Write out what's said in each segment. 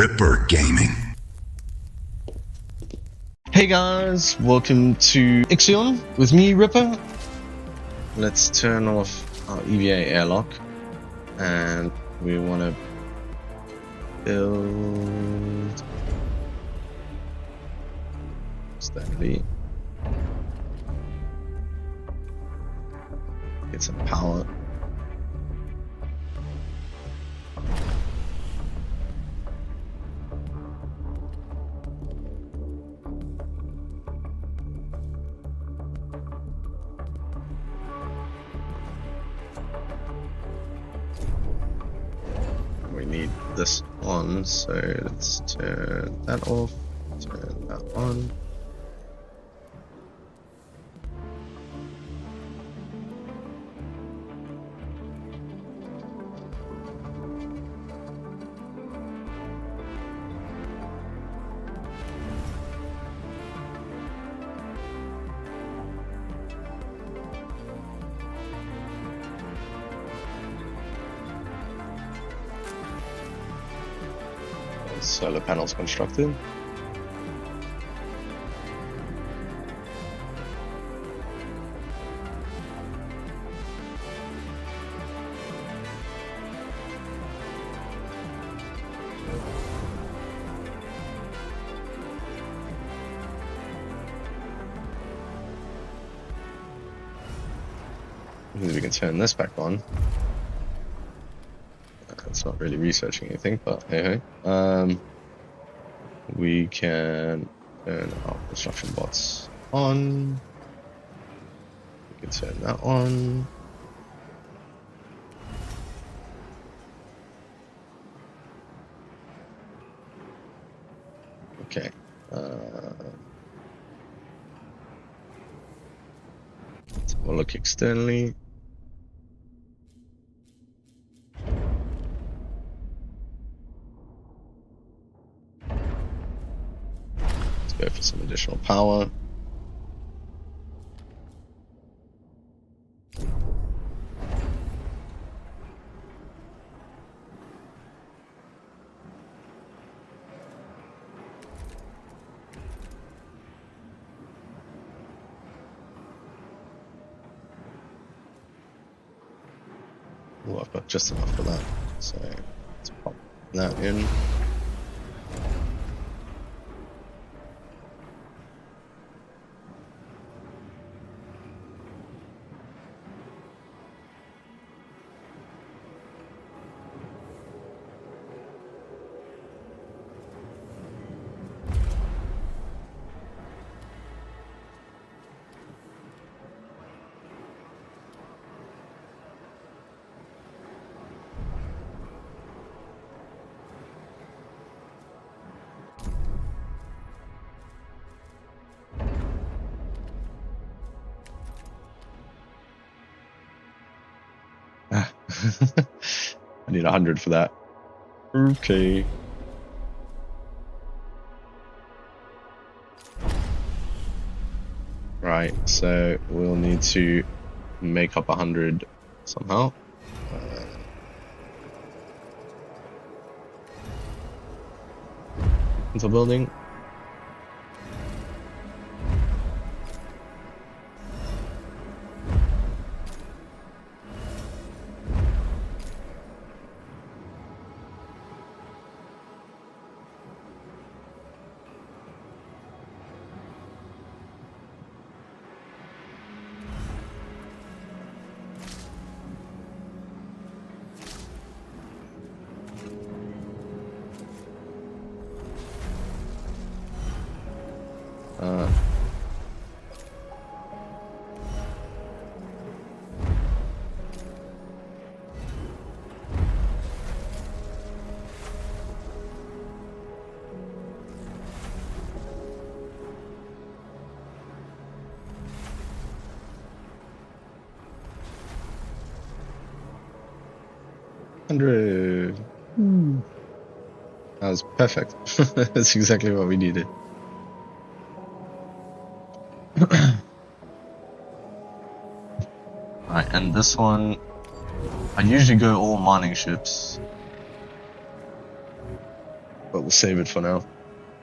Ripper Gaming. Hey guys, welcome to Ixion with me, Ripper. Let's turn off our EVA airlock and we want to build steadily. Get some power. We need this on, so let's turn that off, turn that on. Solar panels constructed. We can turn this back on. It's not really researching anything, but hey. We can turn our construction bots on. We can turn that on. Okay. So we'll look externally. Go for some additional power. Oh, I've got just enough for that, so let's pop that in. I need 100 for that. Okay. Right, so we'll need to make up 100 somehow. Into building. That was perfect. That's exactly what we needed. Right, and this one, I usually go all mining ships. but we'll save it for now.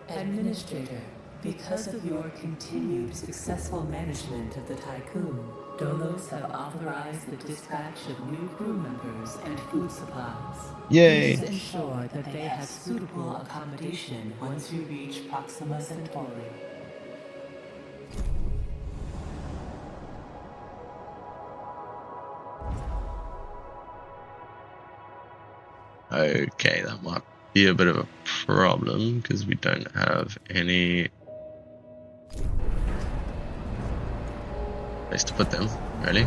Administrator, because of your continued successful management of the Tiqqun, Dolos have authorized the dispatch of new crew members and food supplies. Yay! Please ensure that they have suitable accommodation once you reach Proxima Centauri. Okay, that might be a bit of a problem because we don't have any place to put them, really.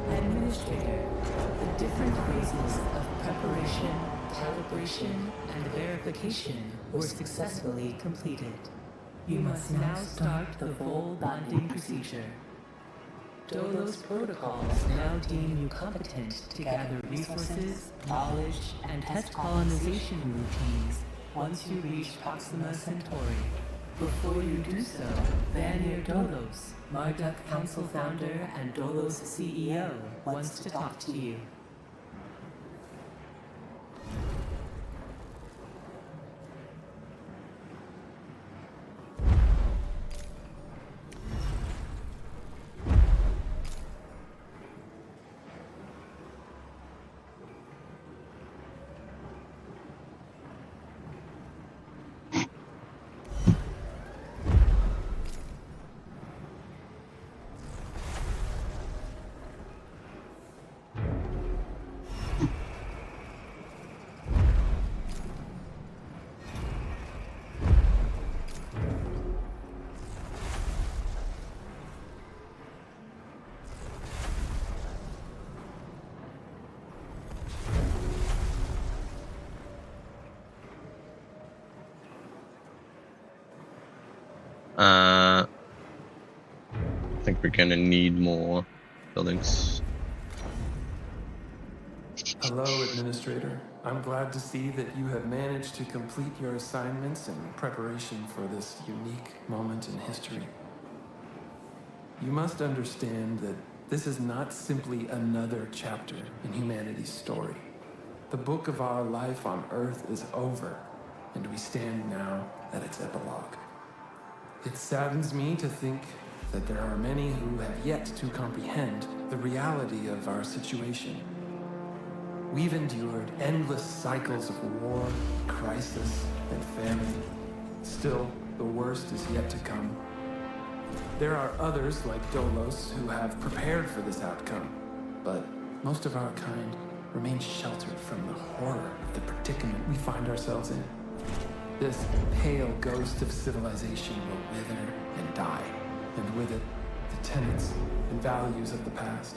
Administrator, the different phases of preparation, calibration, and verification were successfully completed. You must now start the Vohle bonding procedure. Dolos protocols now deem you competent to gather resources, knowledge, and test colonization routines once you reach Proxima Centauri. Before you do so, Vanir Dolos, Marduk Council founder and Dolos CEO, wants to talk to you. I think we're gonna need more buildings. Hello, Administrator. I'm glad to see that you have managed to complete your assignments in preparation for this unique moment in history. You must understand that this is not simply another chapter in humanity's story. The book of our life on Earth is over, and we stand now at its epilogue. It saddens me to think that there are many who have yet to comprehend the reality of our situation. We've endured endless cycles of war, crisis, and famine. Still, the worst is yet to come. There are others like Dolos who have prepared for this outcome, but most of our kind remain sheltered from the horror of the predicament we find ourselves in. This pale ghost of civilization will wither and die, and with it, the tenets and values of the past.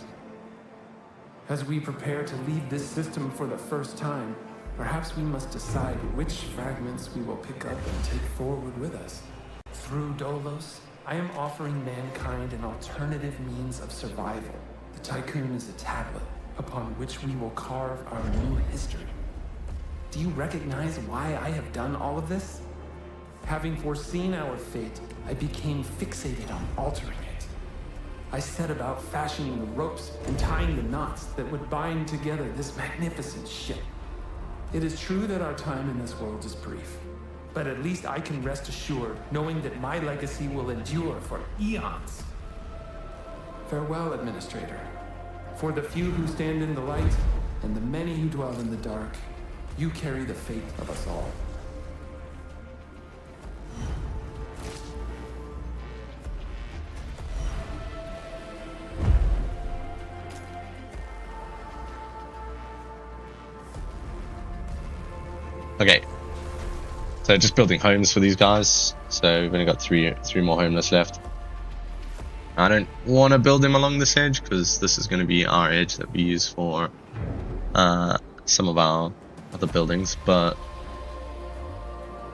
As we prepare to leave this system for the first time, perhaps we must decide which fragments we will pick up and take forward with us. Through Dolos, I am offering mankind an alternative means of survival. The Tiqqun is a tablet upon which we will carve our new history. Do you recognize why I have done all of this? Having foreseen our fate, I became fixated on altering it. I set about fashioning the ropes and tying the knots that would bind together this magnificent ship. It is true that our time in this world is brief, but at least I can rest assured knowing that my legacy will endure for eons. Farewell, Administrator. For the few who stand in the light and the many who dwell in the dark, you carry the fate of us all. Okay, so just building homes for these guys. So we've only got three more homeless left. I don't want to build them along this edge because this is going to be our edge that we use for some of our other buildings, but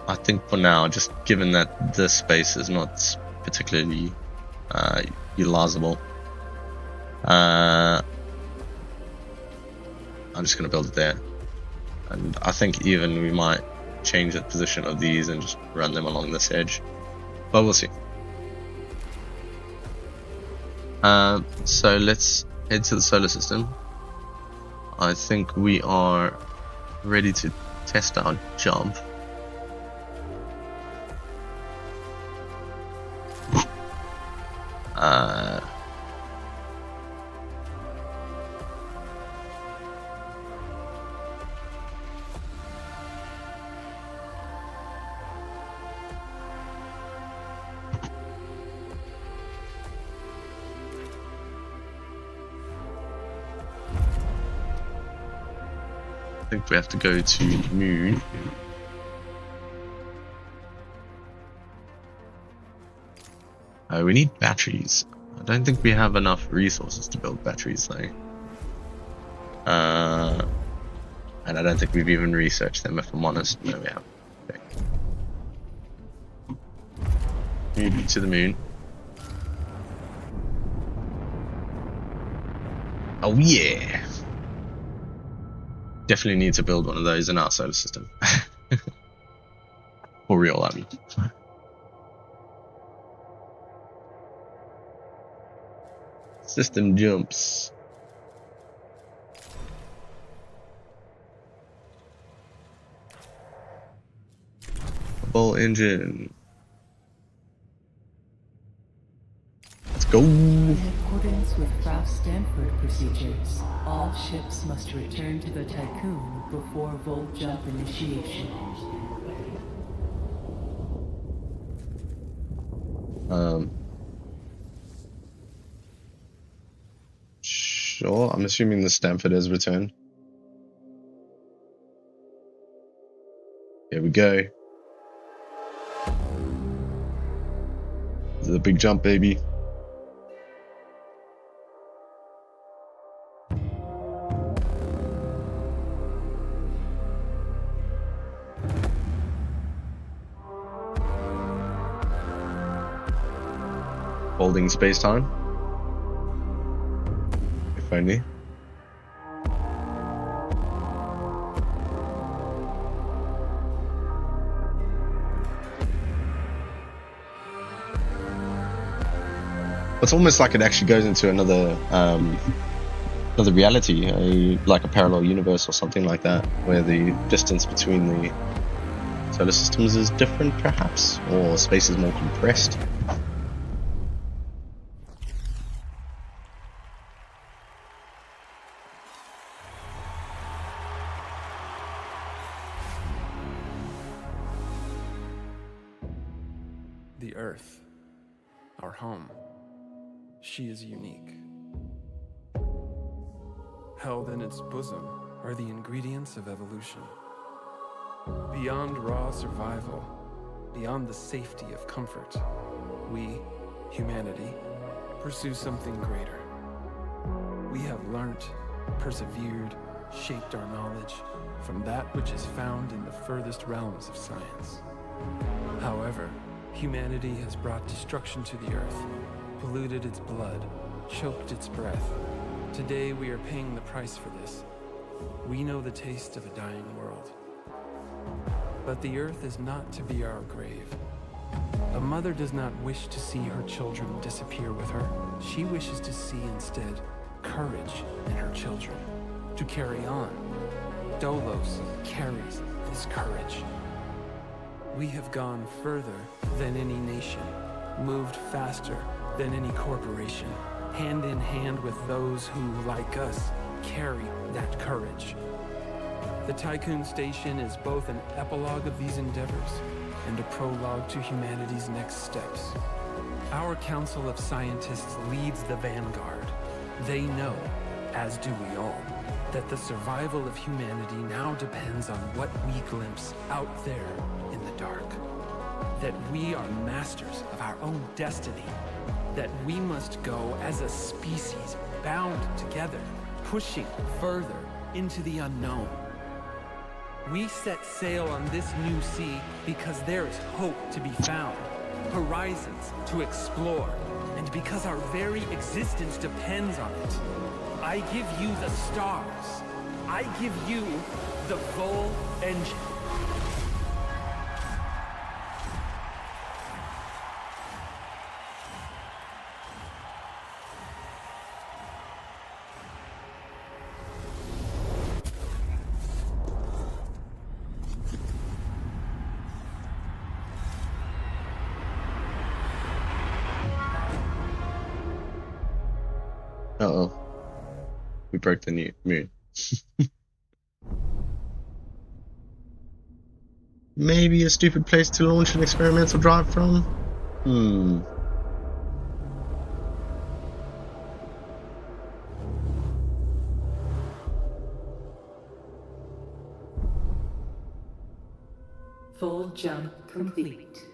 I think for now, just given that this space is not particularly utilizable. I'm just going to build it there, and I think even we might change the position of these and just run them along this edge, but we'll see. So let's head to the solar system. I think we are ready to test our jump. I think we have to go to the moon. We need batteries. I don't think we have enough resources to build batteries though. And I don't think we've even researched them, if I'm honest. No, we haven't. Okay. Move to the moon. Oh yeah! Definitely need to build one of those in our solar system. For real, I mean. System jumps. Vohle Engine. Let's go. In accordance with Kraft Stanford procedures, all ships must return to the Tiqqun before Vohle jump initiation. Sure. I'm assuming the Stanford has returned. Here we go. This is a big jump, baby. Holding space-time. If only. It's almost like it actually goes into another reality, like a parallel universe or something like that, where the distance between the solar systems is different, perhaps, or space is more compressed. The Earth, our home, she is unique. Held in its bosom are the ingredients of evolution. Beyond raw survival, beyond the safety of comfort, we, humanity, pursue something greater. We have learnt, persevered, shaped our knowledge from that which is found in the furthest realms of science. However, humanity has brought destruction to the earth, polluted its blood, choked its breath. Today we are paying the price for this. We know the taste of a dying world. But the earth is not to be our grave. A mother does not wish to see her children disappear with her. She wishes to see instead courage in her children, to carry on. Dolos carries this courage. We have gone further than any nation, moved faster than any corporation, hand in hand with those who, like us, carry that courage. The Tiqqun station is both an epilogue of these endeavors and a prologue to humanity's next steps. Our Council of Scientists leads the vanguard. They know, as do we all, that the survival of humanity now depends on what we glimpse out there in the dark. That we are masters of our own destiny. That we must go as a species bound together, pushing further into the unknown. We set sail on this new sea because there is hope to be found. horizons to explore, and because our very existence depends on it. I give you the stars. I give you the Vohle Engine. Uh-oh. We broke the new moon. Maybe a stupid place to launch an experimental drive from? Full jump complete.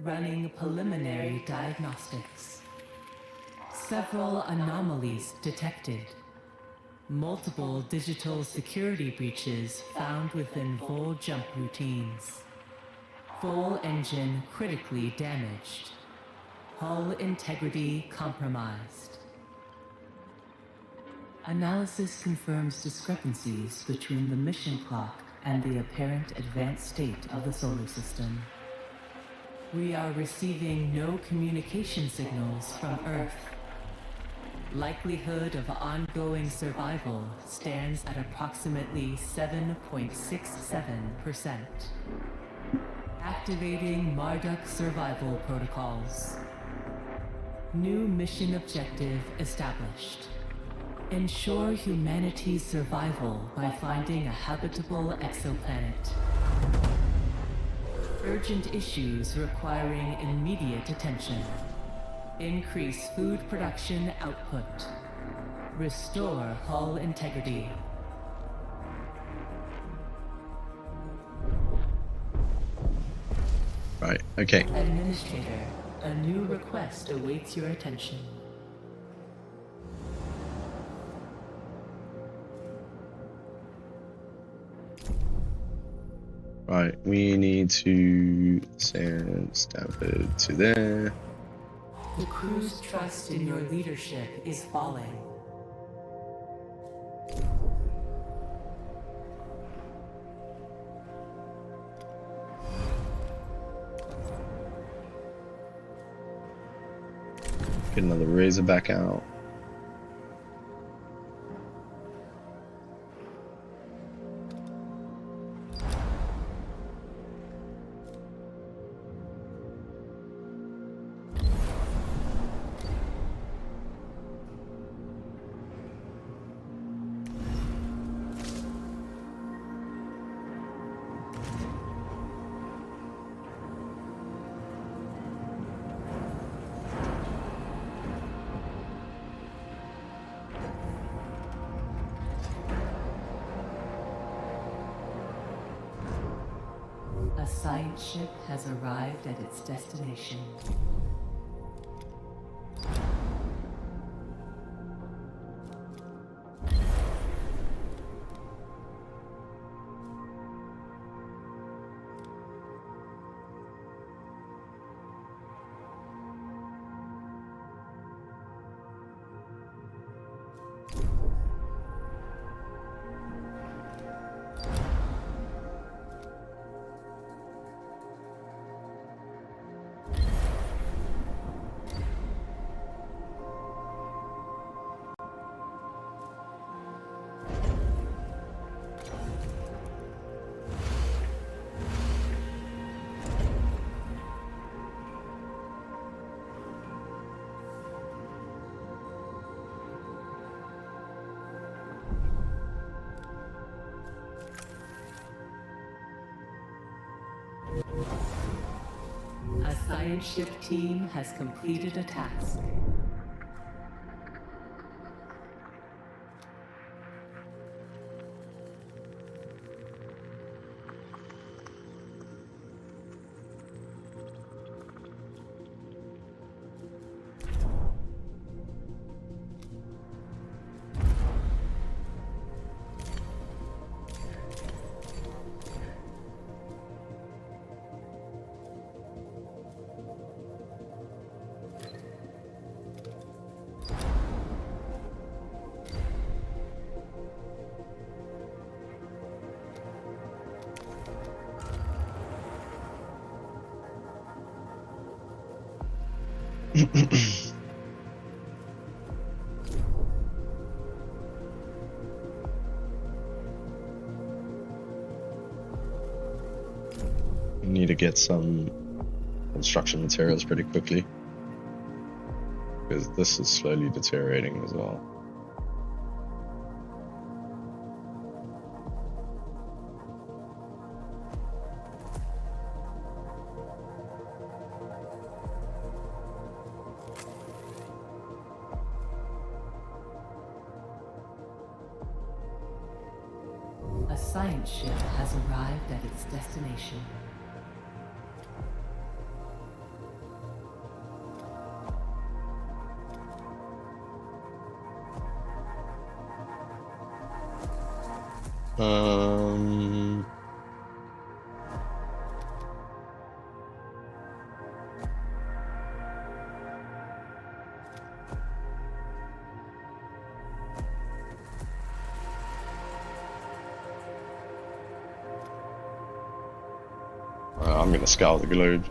Running preliminary diagnostics. Several anomalies detected. Multiple digital security breaches found within full jump routines. Vohle Engine critically damaged. Hull integrity compromised. Analysis confirms discrepancies between the mission clock and the apparent advanced state of the solar system. We are receiving no communication signals from Earth. Likelihood of ongoing survival stands at approximately 7.67%. Activating Marduk survival protocols. New mission objective established. Ensure humanity's survival by finding a habitable exoplanet. Urgent issues requiring immediate attention. Increase food production output. Restore hull integrity. Right, okay. Administrator, a new request awaits your attention. Right, we need to send Stanford to there. The crew's trust in your leadership is falling. Get another Razorback out. A science ship has arrived at its destination. A science ship team has completed a task. Need to get some construction materials pretty quickly, because this is slowly deteriorating as well. A science ship has arrived at its destination. Um, I'm gonna scour the globe.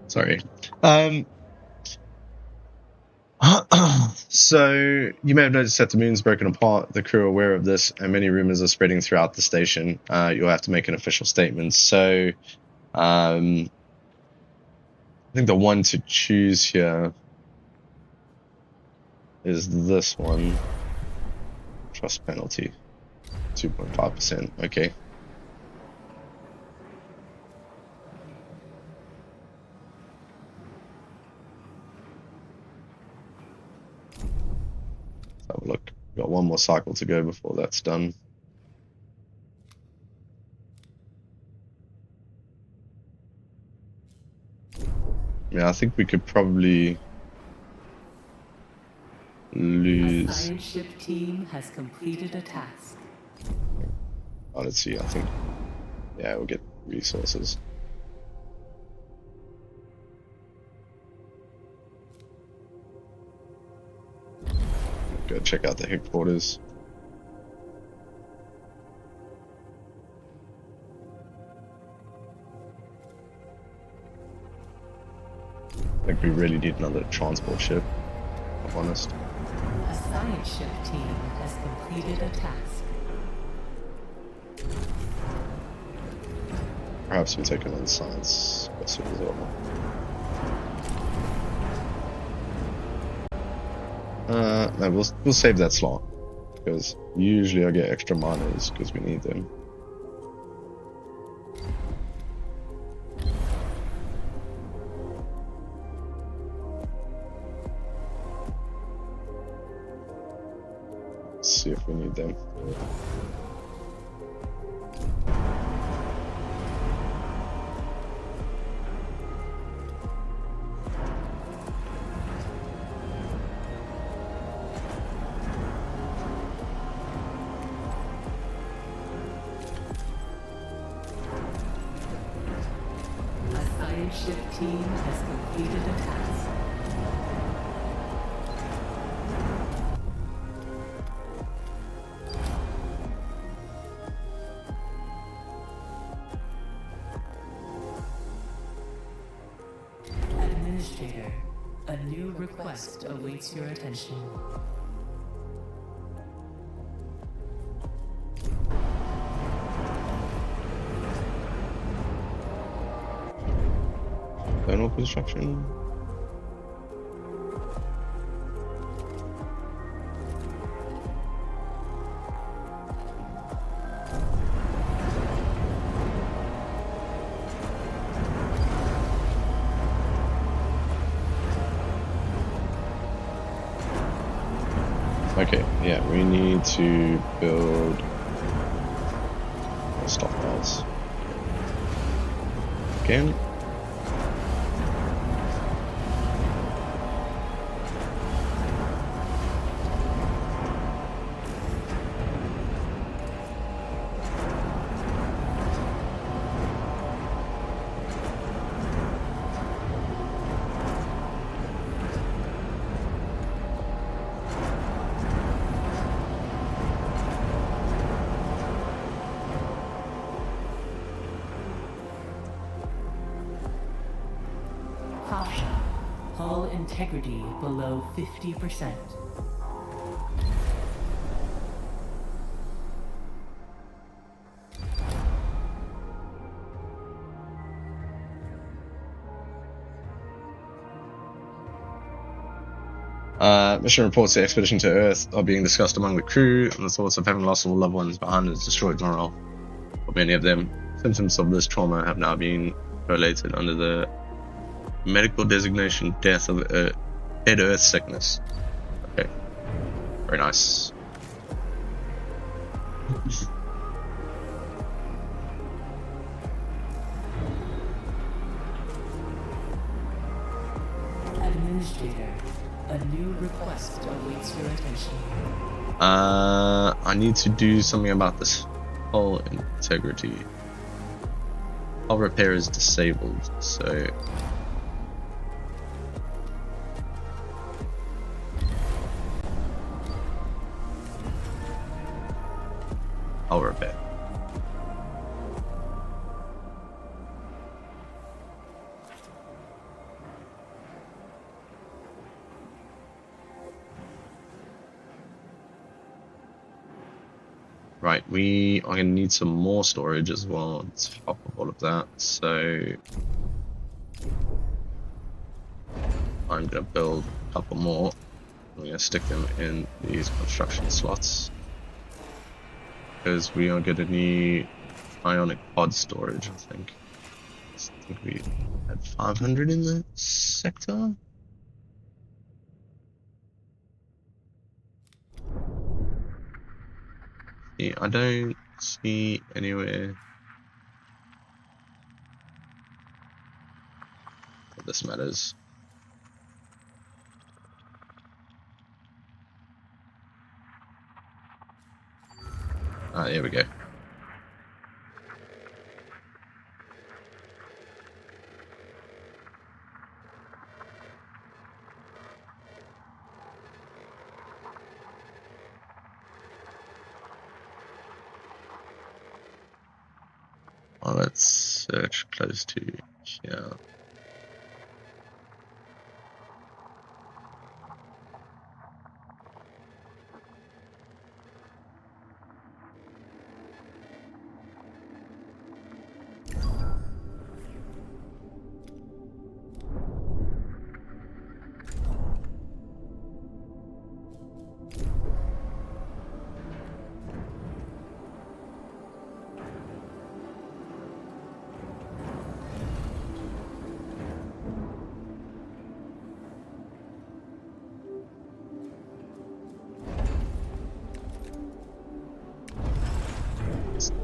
Sorry. So you may have noticed that the moon's broken apart. The crew are aware of this, and many rumors are spreading throughout the station. You'll have to make an official statement. So, I think the one to choose here is this one. Trust penalty, 2.5%. Okay. Let's have a look. Got one more cycle to go before that's done. Yeah, I think we could probably lose. A science ship team has completed a task. Oh, let's see. I think, yeah, we'll get resources. Go check out the headquarters. I think we really need another transport ship, if I'm honest. A science ship team has completed a task. Perhaps we take another science vessel as well. No, we'll save that slot, because usually I get extra miners because we need them. Let's see if we need them. Ship team has completed a task. Administrator, a new request awaits your attention. Thermal construction. Okay, yeah, we need to build more stockpiles. Again. Caution. Hull integrity below 50%. Mission reports the expedition to Earth are being discussed among the crew, and the thoughts of having lost all loved ones behind has destroyed morale for many of them. Symptoms of this trauma have now been correlated under the medical designation death of head Earth sickness. Okay, very nice. Administrator, a new request awaits your attention. I need to do something about this hull integrity. Hull repair is disabled, so hull repair. Right, we are going to need some more storage as well on top of all of that, so I'm going to build a couple more. I'm going to stick them in these construction slots, because we are going to need ionic pod storage, I think. I think we had 500 in the sector. Yeah, I don't see anywhere that this matters. Ah, here we go. Well, let's search close to here.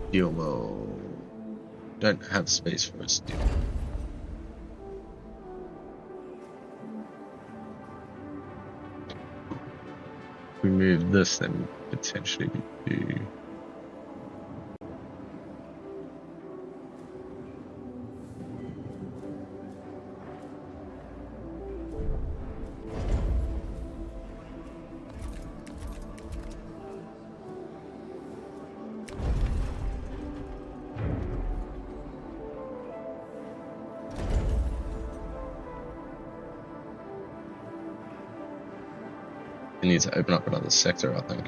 Steel mill. Don't have space for a steel. If we move this, then potentially we do. We need to open up another sector, I think.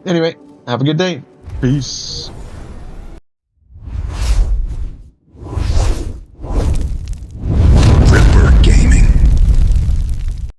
Anyway, have a good day. Peace.